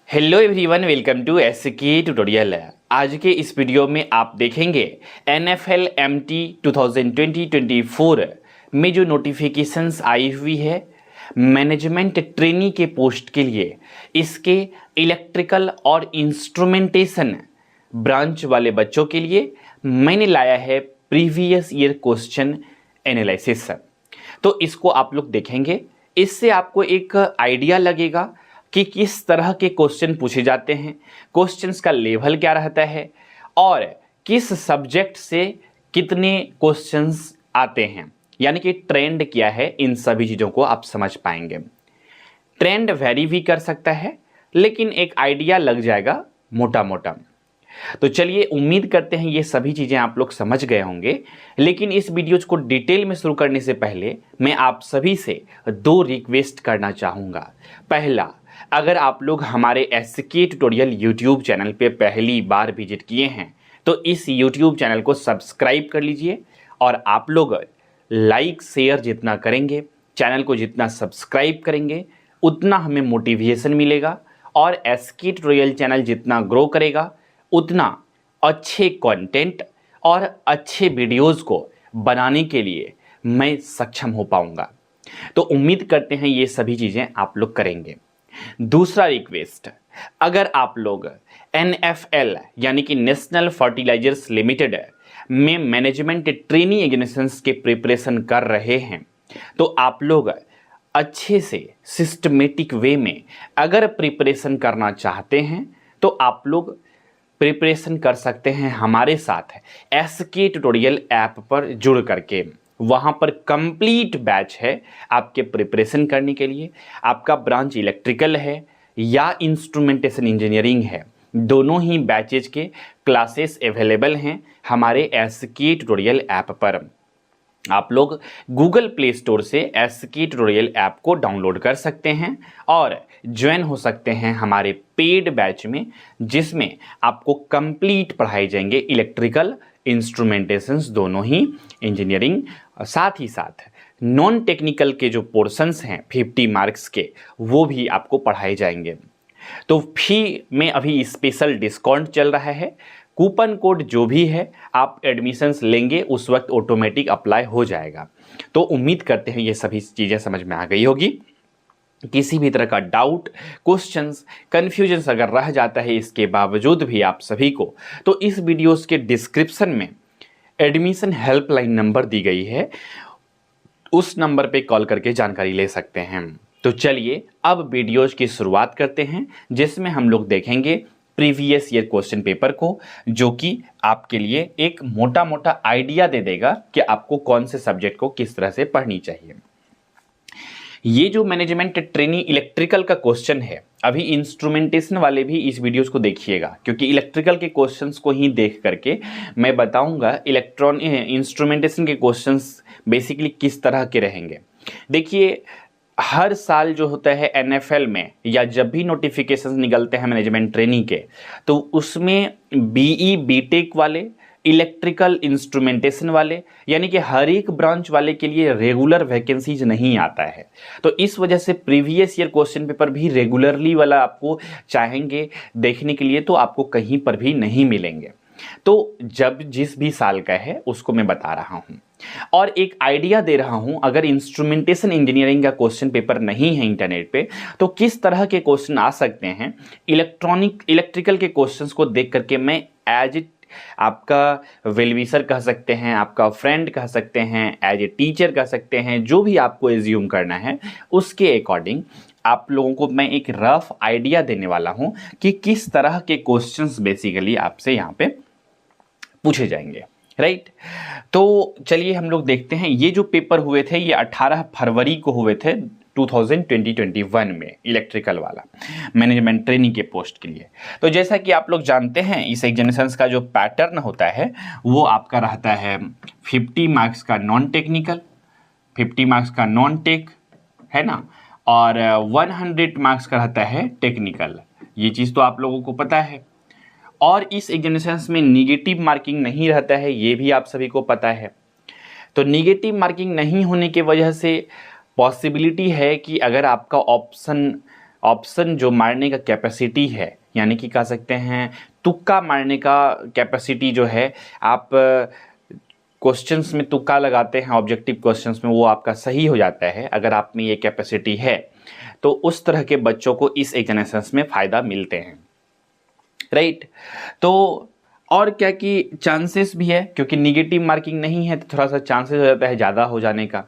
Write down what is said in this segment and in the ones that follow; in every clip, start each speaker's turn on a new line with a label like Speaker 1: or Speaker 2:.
Speaker 1: Hello everyone, welcome to SK tutorial. आज के इस वीडियो में आप देखेंगे NFL MT 2020-24 में जो नोटिफिकेशंस आई हुई है मैनेजमेंट ट्रेनी के पोस्ट के लिए, इसके इलेक्ट्रिकल और इंस्ट्रूमेंटेशन ब्रांच वाले बच्चों के लिए मैंने लाया है प्रीवियस ईयर क्वेश्चन एनालिसिस। तो इसको आप लोग देखेंगे, इससे आपको एक आइडिया लगेगा कि किस तरह के क्वेश्चन पूछे जाते हैं, क्वेश्चंस का लेवल क्या रहता है और किस सब्जेक्ट से कितने क्वेश्चंस आते हैं, यानी कि ट्रेंड क्या है। इन सभी चीज़ों को आप समझ पाएंगे। ट्रेंड वेरी भी कर सकता है, लेकिन एक आइडिया लग जाएगा मोटा मोटा। तो चलिए, उम्मीद करते हैं ये सभी चीज़ें आप लोग समझ गए होंगे। लेकिन इस वीडियो को डिटेल में शुरू करने से पहले मैं आप सभी से दो रिक्वेस्ट करना चाहूँगा। पहला, अगर आप लोग हमारे एसके ट्यूटोरियल यूट्यूब चैनल पे पहली बार विजिट किए हैं तो इस यूट्यूब चैनल को सब्सक्राइब कर लीजिए। और आप लोग लाइक शेयर जितना करेंगे, चैनल को जितना सब्सक्राइब करेंगे, उतना हमें मोटिवेशन मिलेगा। और एसके ट्यूटोरियल चैनल जितना ग्रो करेगा, उतना अच्छे कंटेंट और अच्छे वीडियोज़ को बनाने के लिए मैं सक्षम हो पाऊँगा। तो उम्मीद करते हैं ये सभी चीज़ें आप लोग करेंगे। दूसरा रिक्वेस्ट, अगर आप लोग NFL यानी कि नेशनल फर्टिलाइजर्स लिमिटेड में मैनेजमेंट ट्रेनी एग्जामिनेशंस के प्रिपरेशन कर रहे हैं तो आप लोग अच्छे से सिस्टमेटिक वे में अगर प्रिपरेशन करना चाहते हैं तो आप लोग प्रिपरेशन कर सकते हैं हमारे साथ एसके ट्यूटोरियल ऐप पर जुड़ करके। वहाँ पर कंप्लीट बैच है आपके प्रिपरेशन करने के लिए। आपका ब्रांच इलेक्ट्रिकल है या इंस्ट्रूमेंटेशन इंजीनियरिंग है, दोनों ही बैचेज के क्लासेस अवेलेबल हैं हमारे एसके ट्यूटोरियल ऐप पर। आप लोग गूगल प्ले स्टोर से एसके ट्यूटोरियल ऐप को डाउनलोड कर सकते हैं और ज्वाइन हो सकते हैं हमारे पेड बैच में, जिसमें आपको कंप्लीट पढ़ाए जाएंगे इलेक्ट्रिकल इंस्ट्रूमेंटेशंस, दोनों ही इंजीनियरिंग। साथ ही साथ नॉन टेक्निकल के जो पोर्शंस हैं 50 मार्क्स के, वो भी आपको पढ़ाए जाएंगे। तो फी में अभी स्पेशल डिस्काउंट चल रहा है। कूपन कोड जो भी है आप एडमिशन्स लेंगे उस वक्त ऑटोमेटिक अप्लाई हो जाएगा। तो उम्मीद करते हैं ये सभी चीज़ें समझ में आ गई होगी। किसी भी तरह का डाउट, क्वेश्चंस, कन्फ्यूजन्स अगर रह जाता है इसके बावजूद भी आप सभी को, तो इस वीडियोस के डिस्क्रिप्शन में एडमिशन हेल्पलाइन नंबर दी गई है, उस नंबर पे कॉल करके जानकारी ले सकते हैं। तो चलिए अब वीडियोज की शुरुआत करते हैं, जिसमें हम लोग देखेंगे प्रीवियस ईयर क्वेश्चन पेपर को, जो कि आपके लिए एक मोटा मोटा आइडिया दे देगा कि आपको कौन से सब्जेक्ट को किस तरह से पढ़नी चाहिए। ये जो मैनेजमेंट ट्रेनी इलेक्ट्रिकल का क्वेश्चन है, अभी इंस्ट्रूमेंटेशन वाले भी इस वीडियोस को देखिएगा, क्योंकि इलेक्ट्रिकल के क्वेश्चंस को ही देख करके मैं बताऊंगा इंस्ट्रूमेंटेशन के क्वेश्चंस बेसिकली किस तरह के रहेंगे। देखिए, हर साल जो होता है NFL में, या जब भी नोटिफिकेशंस निकलते हैं मैनेजमेंट ट्रेनी के, तो उसमें BE BTech वाले, इलेक्ट्रिकल इंस्ट्रूमेंटेशन वाले, यानी कि हर एक ब्रांच वाले के लिए रेगुलर वैकेंसीज नहीं आता है। तो इस वजह से प्रीवियस ईयर क्वेश्चन पेपर भी रेगुलरली वाला आपको चाहेंगे देखने के लिए, तो आपको कहीं पर भी नहीं मिलेंगे। तो जब जिस भी साल का है उसको मैं बता रहा हूँ और एक आइडिया दे रहा हूँ। अगर इंस्ट्रूमेंटेशन इंजीनियरिंग का क्वेश्चन पेपर नहीं है इंटरनेट पे, तो किस तरह के क्वेश्चन आ सकते हैं, इलेक्ट्रिकल के क्वेश्चंस को देख करके मैं एज इट आपका वेलविशर कह सकते हैं, आपका फ्रेंड कह सकते हैं, एज ए टीचर कह सकते हैं, जो भी आपको एज्यूम करना है उसके अकॉर्डिंग आप लोगों को मैं एक रफ आइडिया देने वाला हूं कि किस तरह के क्वेश्चंस बेसिकली आपसे यहाँ पे पूछे जाएंगे, राइट। तो चलिए हम लोग देखते हैं। ये जो पेपर हुए थे ये 18 फरवरी को हुए थे 2020-21 में, इलेक्ट्रिकल वाला मैनेजमेंट ट्रेनी के पोस्ट के लिए। तो जैसा कि आप लोग जानते हैं, इस एग्जामिनेशंस का जो पैटर्न होता है वो आपका रहता है 50 मार्क्स का नॉन टेक्निकल, 50 मार्क्स का नॉन टेक, है ना, और 100 मार्क्स का रहता है टेक्निकल। ये चीज़ तो आप लोगों को पता है। और इस एग्जामिनेशंस में निगेटिव मार्किंग नहीं रहता है, ये भी आप सभी को पता है। तो निगेटिव मार्किंग नहीं होने की वजह से पॉसिबिलिटी है कि अगर आपका ऑप्शन ऑप्शन जो मारने का कैपेसिटी है, यानी कि कह सकते हैं तुक्का मारने का कैपेसिटी जो है, आप क्वेश्चंस में तुक्का लगाते हैं ऑब्जेक्टिव क्वेश्चंस में, वो आपका सही हो जाता है अगर आप में ये कैपेसिटी है, तो उस तरह के बच्चों को इस एग्जामिनेशंस में फ़ायदा मिलते हैं, राइट। तो और क्या कि चांसेस भी है, क्योंकि निगेटिव मार्किंग नहीं है तो थोड़ा सा चांसेस हो जाता है ज़्यादा हो जाने का,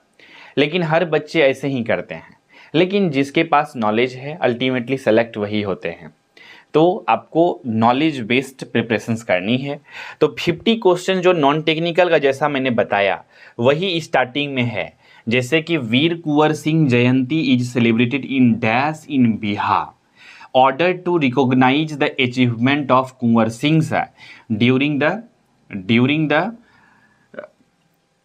Speaker 1: लेकिन हर बच्चे ऐसे ही करते हैं। लेकिन जिसके पास नॉलेज है अल्टीमेटली सेलेक्ट वही होते हैं, तो आपको नॉलेज बेस्ड प्रिपरेशंस करनी है। तो 50 क्वेश्चन जो नॉन टेक्निकल का जैसा मैंने बताया वही स्टार्टिंग में है, जैसे कि Veer Kunwar Singh Jayanti is celebrated in dash in Bihar, order to recognize the achievement of Kunwar Singh during the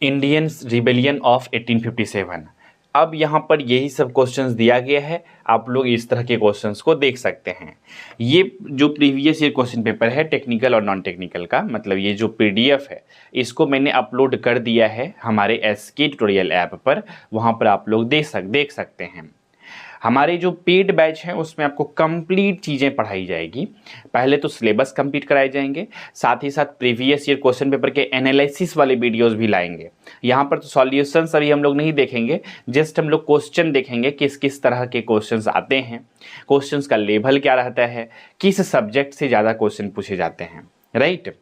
Speaker 1: Indian rebellion of 1857। अब यहाँ पर यही सब क्वेश्चंस दिया गया है, आप लोग इस तरह के क्वेश्चंस को देख सकते हैं। ये जो प्रीवियस ईयर क्वेश्चन पेपर है टेक्निकल और नॉन टेक्निकल का, मतलब ये जो पीडीएफ है इसको मैंने अपलोड कर दिया है हमारे एसके ट्यूटोरियल ऐप पर, वहाँ पर आप लोग देख सकते हैं। हमारे जो पेड बैच हैं उसमें आपको कंप्लीट चीज़ें पढ़ाई जाएगी। पहले तो सिलेबस कंप्लीट कराए जाएंगे, साथ ही साथ प्रीवियस ईयर क्वेश्चन पेपर के एनालिसिस वाले वीडियोस भी लाएंगे। यहाँ पर तो सॉल्यूशंस अभी हम लोग नहीं देखेंगे, जस्ट हम लोग क्वेश्चन देखेंगे किस किस तरह के क्वेश्चंस आते हैं, क्वेश्चंस का लेवल क्या रहता है, किस सब्जेक्ट से ज़्यादा क्वेश्चन पूछे जाते हैं, राइट।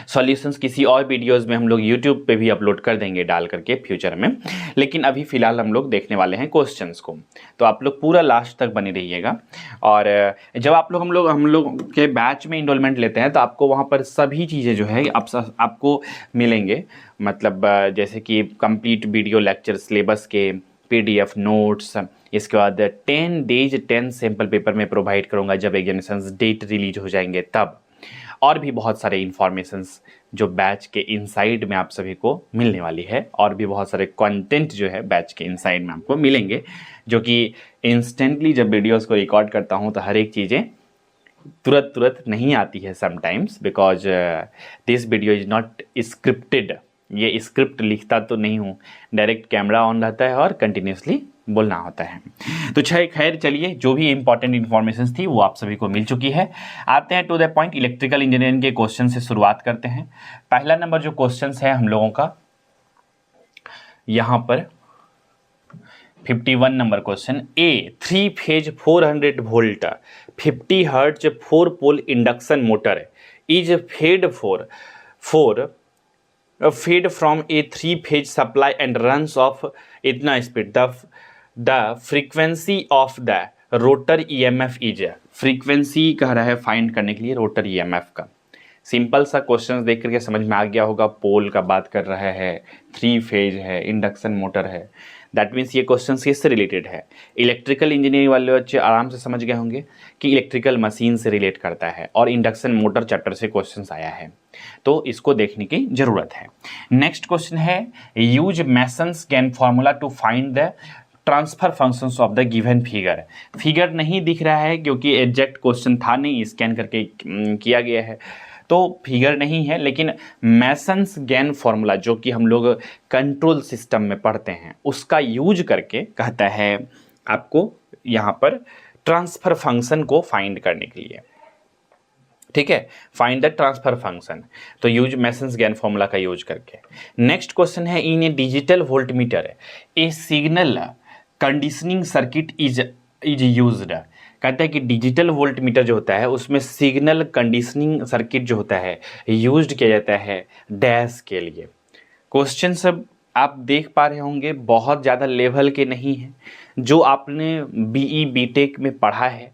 Speaker 1: सॉल्यूशंस किसी और वीडियोस में हम लोग यूट्यूब पे भी अपलोड कर देंगे डाल करके फ्यूचर में, लेकिन अभी फ़िलहाल हम लोग देखने वाले हैं क्वेश्चंस को, तो आप लोग पूरा लास्ट तक बने रहिएगा। और जब आप लोग हम लोग के बैच में इनरोलमेंट लेते हैं तो आपको वहाँ पर सभी चीज़ें जो है आपको मिलेंगे, मतलब जैसे कि कंप्लीट वीडियो लेक्चर सिलेबस के PDF नोट्स, इसके बाद 10 डेज 10 सैम्पल पेपर में प्रोवाइड करूँगा जब एग्जामिनेशन डेट रिलीज हो जाएंगे तब, और भी बहुत सारे इन्फॉर्मेशंस जो बैच के इनसाइड में आप सभी को मिलने वाली है, और भी बहुत सारे कंटेंट जो है बैच के इनसाइड में आपको मिलेंगे, जो कि इंस्टेंटली जब वीडियोस को रिकॉर्ड करता हूं तो हर एक चीज़ें तुरंत नहीं आती है sometimes, because this video is not scripted. ये स्क्रिप्ट लिखता तो नहीं हूँ, डायरेक्ट कैमरा ऑन रहता है और कंटिन्यूसली बोलना होता है। तो खैर चलिए, जो भी इंपॉर्टेंट इन्फॉर्मेशन थी वो आप सभी को मिल चुकी है। आते हैं to the point, electrical engineering के क्वेश्चन से शुरुआत करते हैं। पहला नंबर जो क्वेश्चन है हम लोगों का यहाँ पर 51 number question, a 3 phase 400 volt 50 hertz 4 pole induction motor is fed from a 3 phase supply and runs of इतना speed, the frequency of the rotor EMF is, frequency कह रहा है फाइंड करने के लिए रोटर EMF का। सिंपल सा question देख करके समझ में आ गया होगा, पोल का बात कर रहा है, 3 फेज है, इंडक्शन मोटर है, दैट मीन्स ये क्वेश्चन किससे रिलेटेड है। इलेक्ट्रिकल इंजीनियरिंग वाले बच्चे आराम से समझ गए होंगे कि इलेक्ट्रिकल मशीन से रिलेट करता है, और इंडक्शन मोटर चैप्टर से क्वेश्चन आया है, तो इसको देखने की जरूरत है। नेक्स्ट क्वेश्चन है, use Mason's gain formula to find the transfer functions of the given figure. Figure नहीं दिख रहा है क्योंकि एग्जैक्ट क्वेश्चन था नहीं, स्कैन करके किया गया है, तो फिगर नहीं है, लेकिन मेसन्स गेन फॉर्मूला जो कि हम लोग कंट्रोल सिस्टम में पढ़ते हैं उसका यूज करके कहता है आपको यहाँ पर ट्रांसफर फंक्शन को फाइंड करने के लिए, ठीक है, फाइंड द ट्रांसफर फंक्शन, तो यूज मेसन्स गेन फॉर्मूला का यूज करके। नेक्स्ट क्वेश्चन है, in a digital voltmeter a signal conditioning circuit is used. कहता है कि डिजिटल वोल्टमीटर जो होता है उसमें सिग्नल कंडीशनिंग सर्किट जो होता है यूज्ड किया जाता है डैश के लिए। क्वेश्चन सब आप देख पा रहे होंगे बहुत ज़्यादा लेवल के नहीं हैं, जो आपने BE BTech में पढ़ा है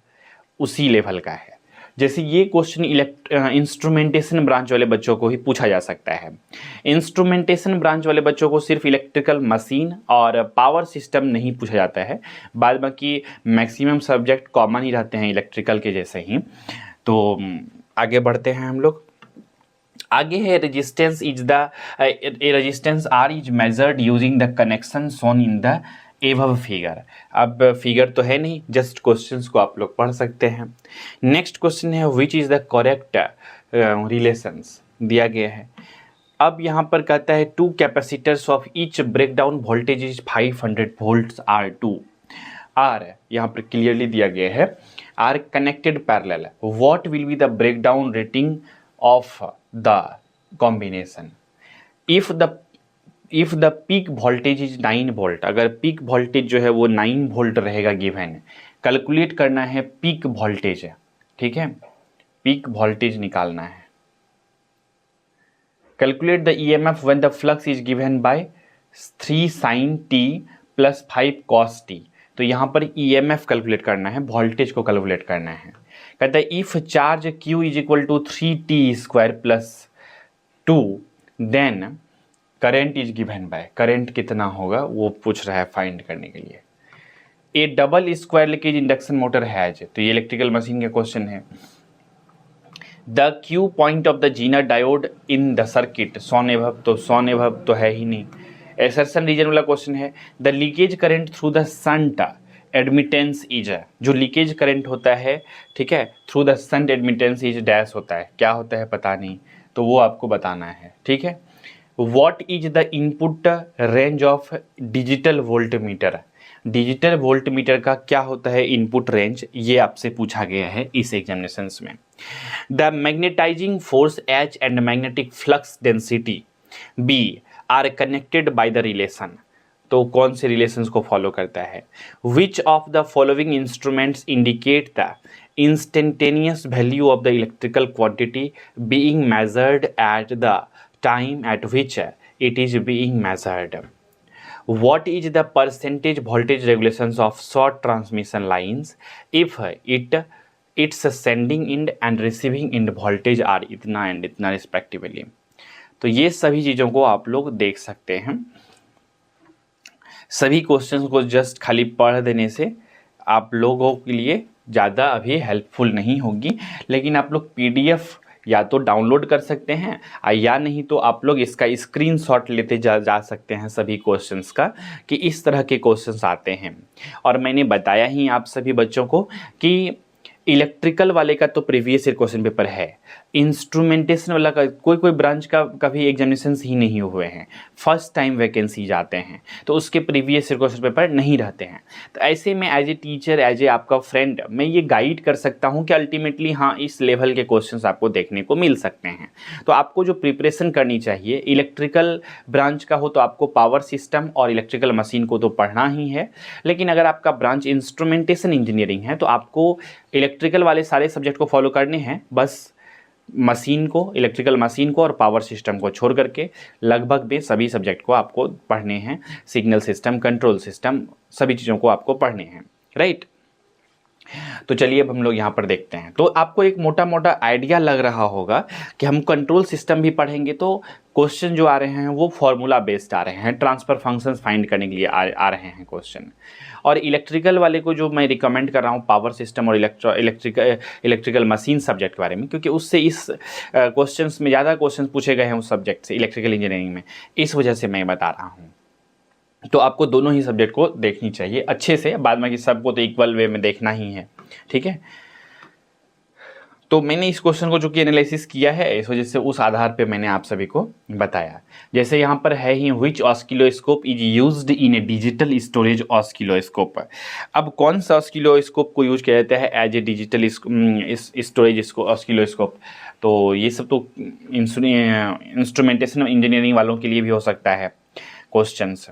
Speaker 1: उसी लेवल का है। जैसे ये क्वेश्चन इंस्ट्रूमेंटेशन ब्रांच वाले बच्चों को ही पूछा जा सकता है। इंस्ट्रूमेंटेशन ब्रांच वाले बच्चों को सिर्फ इलेक्ट्रिकल मशीन और पावर सिस्टम नहीं पूछा जाता है, बाद बाकी मैक्सिमम सब्जेक्ट कॉमन ही रहते हैं इलेक्ट्रिकल के जैसे ही। तो आगे बढ़ते हैं हम लोग। आगे है resistance resistance R is measured using the connection shown in the एवव figure. अब फिगर तो है नहीं, जस्ट क्वेश्चंस को आप लोग पढ़ सकते हैं। नेक्स्ट क्वेश्चन है, which is the correct relations दिया गया है। अब यहाँ पर कहता है, two capacitors of each breakdown voltage is 500 volts R2। Are यहाँ पर क्लियरली दिया गया है, are connected parallel, what will be the breakdown rating of the combination. If the peak voltage is 9 volt, अगर पीक वोल्टेज जो है वो 9 volt रहेगा गिवन, कैलकुलेट करना है पीक वोल्टेज, ठीक है, पीक वोल्टेज निकालना है। Calculate the EMF when the flux is given bye 3 sin t plus 5 cos t। तो यहाँ पर ईएमएफ कैलकुलेट करना है, वोल्टेज को कैलकुलेट करना है। कहता है if charge q is equal to 3t² plus 2 then current is given by, current कितना होगा वो पूछ रहा है फाइंड करने के लिए। A double square leakage induction motor has, तो ये इलेक्ट्रिकल मशीन का क्वेश्चन है। The Q point of the zener diode in the circuit, shown above तो है ही नहीं। एसर्शन रीजन वाला क्वेश्चन है। The leakage current through the shunt admittance is, जो लीकेज करंट होता है, ठीक है, through the shunt admittance is dash होता है, क्या होता है पता नहीं, तो वो आपको बताना है, ठीक है। What is the input range of digital voltmeter, digital voltmeter का क्या होता है इनपुट रेंज, ये आपसे पूछा गया है इस एग्जामिनेशंस में। The magnetizing force H and magnetic flux density B are connected by the relation, तो कौन से रिलेशंस को फॉलो करता है। Which of the following instruments indicate the instantaneous value of the electrical quantity being measured at the time at which it is being measured. What is the percentage voltage regulations of short transmission lines if its sending end and receiving end voltage are इतना and इतना respectively। तो ये सभी चीज़ों को आप लोग देख सकते हैं। सभी क्वेश्चंस को जस्ट खाली पढ़ देने से आप लोगों के लिए ज़्यादा अभी हेल्पफुल नहीं होगी, लेकिन आप लोग PDF या तो डाउनलोड कर सकते हैं या नहीं तो आप लोग इसका स्क्रीनशॉट लेते जा सकते हैं सभी क्वेश्चंस का, कि इस तरह के क्वेश्चंस आते हैं। और मैंने बताया ही आप सभी बच्चों को कि इलेक्ट्रिकल वाले का तो प्रीवियस ईयर क्वेश्चन पेपर है, इंस्ट्रूमेंटेशन वाला का कोई ब्रांच का कभी एग्जामिनेशंस ही नहीं हुए हैं, फर्स्ट टाइम वैकेंसी जाते हैं, तो उसके प्रीवियस ईयर क्वेश्चन पेपर नहीं रहते हैं। तो ऐसे में as a teacher, as a आपका फ्रेंड, मैं ये गाइड कर सकता हूँ कि अल्टीमेटली हाँ इस लेवल के क्वेश्चंस आपको देखने को मिल सकते हैं। तो आपको जो प्रिपरेशन करनी चाहिए, इलेक्ट्रिकल ब्रांच का हो तो आपको पावर सिस्टम और इलेक्ट्रिकल मशीन को तो पढ़ना ही है, लेकिन अगर आपका ब्रांच इंस्ट्रूमेंटेशन इंजीनियरिंग है तो आपको इलेक्ट्रिकल वाले सारे सब्जेक्ट को फॉलो करने हैं, बस मशीन को, इलेक्ट्रिकल मशीन को और पावर सिस्टम को छोड़ करके लगभग में सभी सब्जेक्ट को आपको पढ़ने हैं। सिग्नल सिस्टम, कंट्रोल सिस्टम, सभी चीज़ों को आपको पढ़ने हैं, राइट। तो चलिए अब हम लोग यहाँ पर देखते हैं। तो आपको एक मोटा मोटा आइडिया लग रहा होगा कि हम कंट्रोल सिस्टम भी पढ़ेंगे तो क्वेश्चन जो आ रहे हैं वो फॉर्मूला बेस्ड आ रहे हैं, ट्रांसफर फंक्शंस फाइंड करने के लिए आ रहे हैं क्वेश्चन। और इलेक्ट्रिकल वाले को जो मैं रिकमेंड कर रहा हूँ पावर सिस्टम और इलेक्ट्रिकल मशीन सब्जेक्ट के बारे में, क्योंकि उससे इस क्वेश्चंस में ज़्यादा क्वेश्चन पूछे गए हैं उस सब्जेक्ट से, इलेक्ट्रिकल इंजीनियरिंग में, इस वजह से मैं बता रहा हूँ। तो आपको दोनों ही सब्जेक्ट को देखनी चाहिए अच्छे से, बाद में कि सबको तो इक्वल वे में देखना ही है, ठीक है। तो मैंने इस क्वेश्चन को जो कि एनालिसिस किया है, इस वजह से उस आधार पे मैंने आप सभी को बताया। जैसे यहाँ पर है ही which oscilloscope is used in a digital storage oscilloscope. अब कौन सा ऑस्किलोस्कोप को यूज किया जाता है as a digital storage oscilloscope, तो ये सब तो इंस्ट्रूमेंटेशन इंजीनियरिंग वालों के लिए भी हो सकता है क्वेश्चंस।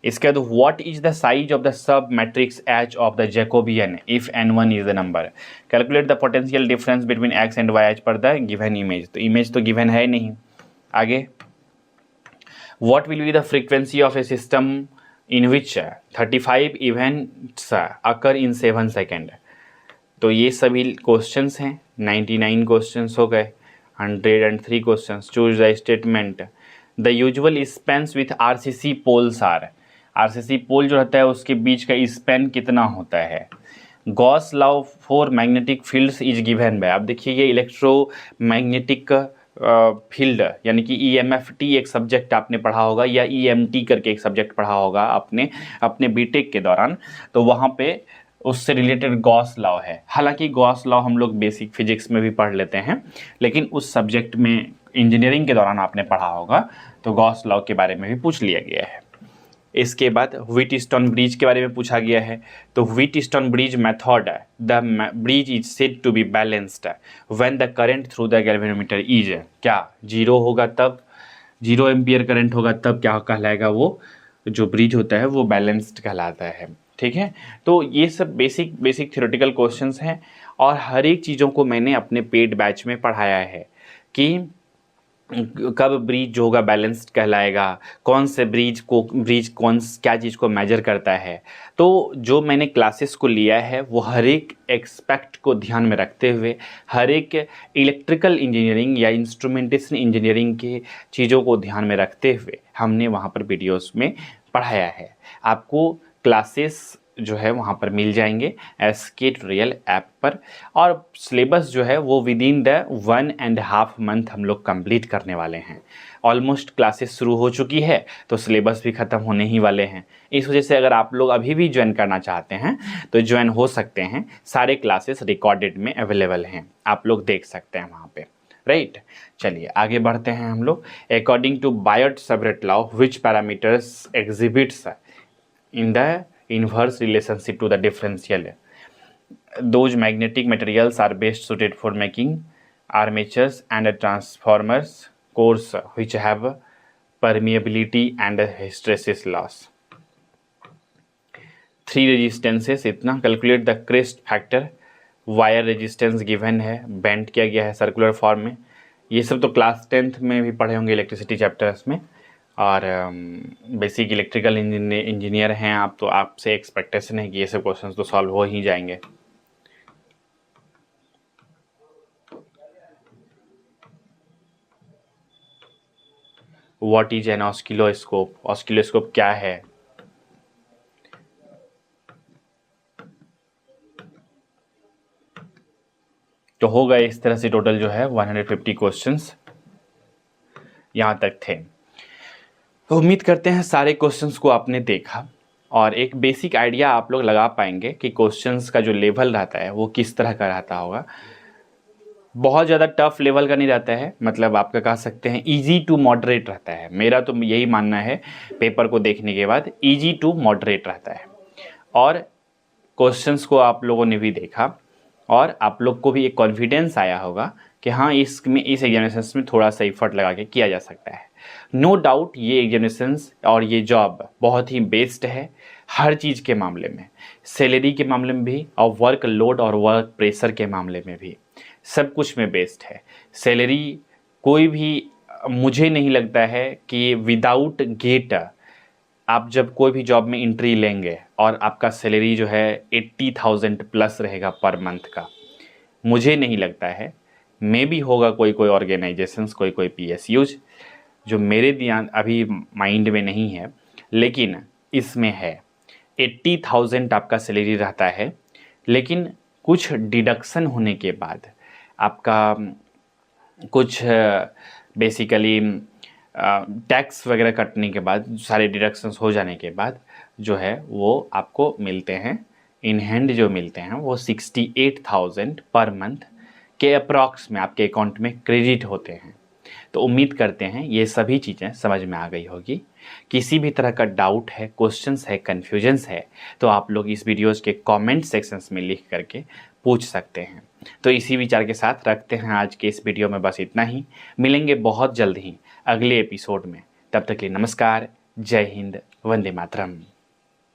Speaker 1: इसके बाद what is the size of the sub matrix H of the Jacobian if n1 is the number. Calculate the potential difference between x and y as per the given image. तो image तो given है नहीं। आगे what will be the frequency of a system in which 35 events occur in 7 second. तो ये सभी questions हैं, 99 questions हो गए, 103 questions. Choose the statement. The usual spans with RCC poles are. RCC pole जो रहता है उसके बीच का स्पेन कितना होता है। Gauss law for magnetic fields is given bye. अब देखिए ये इलेक्ट्रोमैग्नेटिक फील्ड यानी कि EMFT एक सब्जेक्ट आपने पढ़ा होगा, या EMT करके एक सब्जेक्ट पढ़ा होगा आपने अपने बीटेक के दौरान, तो वहाँ पे उससे रिलेटेड गॉस लॉ है। हालांकि गॉस लॉ हम लोग बेसिक फिजिक्स में भी पढ़ लेते हैं, लेकिन उस सब्जेक्ट में इंजीनियरिंग के दौरान आपने पढ़ा होगा, तो गॉस लॉ के बारे में भी पूछ लिया गया है। इसके बाद व्हीट स्टोन ब्रिज के बारे में पूछा गया है। तो Wheatstone bridge method, the bridge is said to be balanced when the current through the galvanometer is, क्या जीरो होगा तब, 0 एम्पियर करंट होगा तब क्या कहलाएगा, वो जो ब्रिज होता है वो बैलेंस्ड कहलाता है। ठीक है, तो ये सब बेसिक थ्योरेटिकल क्वेश्चंस हैं और हर एक चीज़ों को मैंने अपने पेड बैच में पढ़ाया है कि कब ब्रिज जो होगा बैलेंस्ड कहलाएगा, कौन से ब्रिज कौन क्या चीज़ को मेजर करता है। तो जो मैंने क्लासेस को लिया है वो हर एक एक्सपेक्ट को ध्यान में रखते हुए, हर एक इलेक्ट्रिकल इंजीनियरिंग या इंस्ट्रूमेंटेशन इंजीनियरिंग के चीज़ों को ध्यान में रखते हुए हमने वहाँ पर वीडियोस में पढ़ाया है। आपको क्लासेस जो है वहाँ पर मिल जाएंगे SK ट्यूटोरियल ऐप पर, और सिलेबस जो है वो विदिन द 1.5 मंथ हम लोग कंप्लीट करने वाले हैं। ऑलमोस्ट क्लासेस शुरू हो चुकी है तो सिलेबस भी ख़त्म होने ही वाले हैं। इस वजह से अगर आप लोग अभी भी ज्वाइन करना चाहते हैं तो ज्वाइन हो सकते हैं। सारे क्लासेस रिकॉर्डेड में अवेलेबल हैं, आप लोग देख सकते हैं वहाँ पे, राइट। चलिए आगे बढ़ते हैं हम लोग। According to Biot Savart law which parameters exhibits in the inverse relationship to the differential, those magnetic materials are best suited for making armatures and transformers cores which have permeability and hysteresis loss. 3 resistances, इतना calculate the crest factor, wire resistance given है, bent किया गया है circular form में। ये सब तो class 10th में भी पढ़े होंगे इलेक्ट्रिसिटी चैप्टर्स में, और बेसिक इलेक्ट्रिकल इंजीनियर हैं आप तो आपसे एक्सपेक्टेशन है कि ये सब क्वेश्चंस तो सॉल्व हो ही जाएंगे। What is an oscilloscope, oscilloscope क्या है? तो हो गए इस तरह से टोटल जो है 150 क्वेश्चंस यहाँ तक थे। तो उम्मीद करते हैं सारे क्वेश्चंस को आपने देखा और एक बेसिक आइडिया आप लोग लगा पाएंगे कि क्वेश्चंस का जो लेवल रहता है वो किस तरह का रहता होगा। बहुत ज़्यादा टफ लेवल का नहीं रहता है, मतलब आपका कह सकते हैं इजी टू मॉडरेट रहता है। मेरा तो यही मानना है पेपर को देखने के बाद, इजी टू मॉडरेट रहता है। और क्वेश्चंस को आप लोगों ने भी देखा और आप लोग को भी एक कॉन्फिडेंस आया होगा कि हाँ इस एग्जामिनेशन में थोड़ा सा एफर्ट लगा के किया जा सकता है। नो डाउट ये एग्जामिनेशंस और ये जॉब बहुत ही बेस्ट है हर चीज़ के मामले में, सैलरी के मामले में भी और वर्क लोड और वर्क प्रेशर के मामले में भी, सब कुछ में बेस्ट है। सैलरी कोई भी, मुझे नहीं लगता है कि विदाउट गेट आप जब कोई भी जॉब में एंट्री लेंगे और आपका सैलरी जो है 80,000 प्लस रहेगा पर मंथ का, मुझे नहीं लगता है। मे भी होगा कोई ऑर्गेनाइजेशंस, कोई PSUs जो मेरे ध्यान अभी माइंड में नहीं है, लेकिन इसमें है 80,000 आपका सैलरी रहता है, लेकिन कुछ डिडक्शन होने के बाद आपका कुछ बेसिकली टैक्स वगैरह कटने के बाद, सारे डिडक्शंस हो जाने के बाद जो है वो आपको मिलते हैं इन हैंड, जो मिलते हैं वो 68,000 पर मंथ के अप्रॉक्स में आपके अकाउंट में क्रेडिट होते हैं। तो उम्मीद करते हैं ये सभी चीज़ें समझ में आ गई होगी। किसी भी तरह का डाउट है, क्वेश्चंस है, कन्फ्यूजन्स है तो आप लोग इस वीडियोस के कमेंट सेक्शंस में लिख करके पूछ सकते हैं। तो इसी विचार के साथ रखते हैं आज के इस वीडियो में बस इतना ही। मिलेंगे बहुत जल्द ही अगले एपिसोड में, तब तक के लिए नमस्कार, जय हिंद, वंदे मातरम।